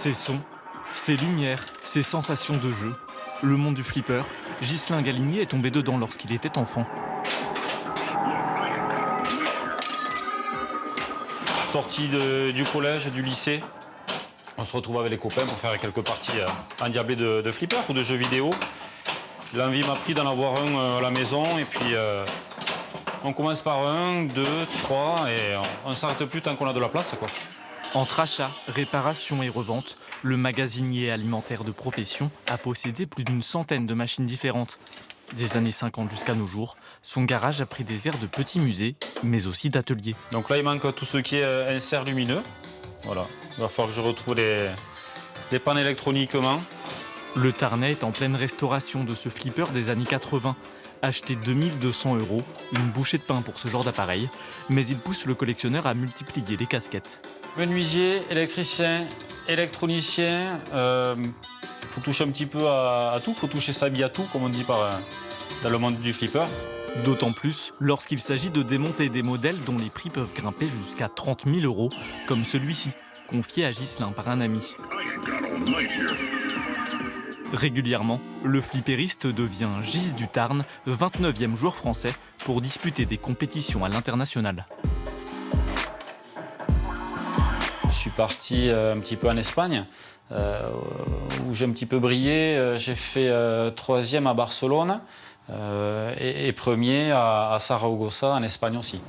Ces sons, ces lumières, ces sensations de jeu, le monde du flipper, Ghislain Galigné est tombé dedans lorsqu'il était enfant. Sorti du collège, du lycée, on se retrouve avec les copains pour faire quelques parties endiablées de flipper ou de jeux vidéo. L'envie m'a pris d'en avoir un à la maison et puis on commence par 1, 2, 3 et on ne s'arrête plus tant qu'on a de la place, quoi. Entre achat, réparation et revente, le magasinier alimentaire de profession a possédé plus d'une centaine de machines différentes. Des années 50 jusqu'à nos jours, son garage a pris des airs de petit musée, mais aussi d'atelier. Donc là, il manque tout ce qui est insert lumineux. Voilà, il va falloir que je retrouve les pannes électroniquement. Le Tarnais est en pleine restauration de ce flipper des années 80. Acheté 2200 €, une bouchée de pain pour ce genre d'appareil, mais il pousse le collectionneur à multiplier les casquettes. Menuisier, électricien, électronicien, faut toucher un petit peu à tout, faut toucher sa bille à tout, comme on dit dans le monde du flipper. D'autant plus lorsqu'il s'agit de démonter des modèles dont les prix peuvent grimper jusqu'à 30 000 €, comme celui-ci, confié à Ghislain par un ami. Régulièrement, le flipperiste devient Gis du Tarn, 29e joueur français, pour disputer des compétitions à l'international. Je suis parti un petit peu en Espagne, où j'ai un petit peu brillé. J'ai fait 3e à Barcelone et 1er à Saragossa, en Espagne aussi.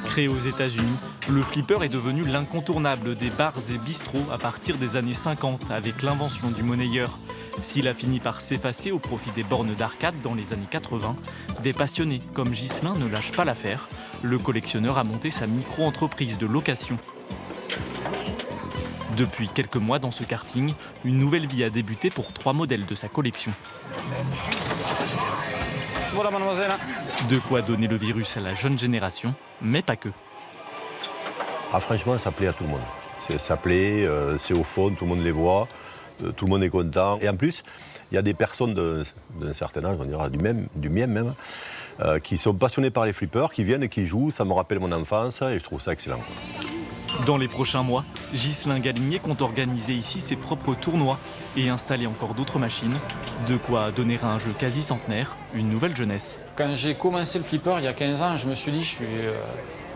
Créé aux États-Unis, le flipper est devenu l'incontournable des bars et bistrots à partir des années 50 avec l'invention du monnayeur. S'il a fini par s'effacer au profit des bornes d'arcade dans les années 80, des passionnés comme Ghislain ne lâchent pas l'affaire. Le collectionneur a monté sa micro-entreprise de location. Depuis quelques mois dans ce karting, une nouvelle vie a débuté pour 3 modèles de sa collection. Voilà, mademoiselle. De quoi donner le virus à la jeune génération, mais pas que. Ah, franchement, ça plaît à tout le monde. Ça plaît, c'est au fond, tout le monde les voit, tout le monde est content. Et en plus, il y a des personnes d'un certain âge, on dira du mien même, qui sont passionnées par les flippers, qui viennent et qui jouent. Ça me rappelle mon enfance et je trouve ça excellent. Dans les prochains mois, Ghislain Galigné compte organiser ici ses propres tournois et installer encore d'autres machines. De quoi donner à un jeu quasi centenaire une nouvelle jeunesse. Quand j'ai commencé le flipper il y a 15 ans, je me suis dit je suis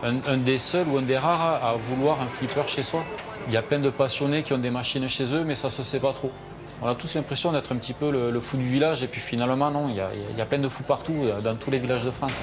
un des seuls ou un des rares à vouloir un flipper chez soi. Il y a plein de passionnés qui ont des machines chez eux, mais ça ne se sait pas trop. On a tous l'impression d'être un petit peu le fou du village et puis finalement non, il y a plein de fous partout, dans tous les villages de France.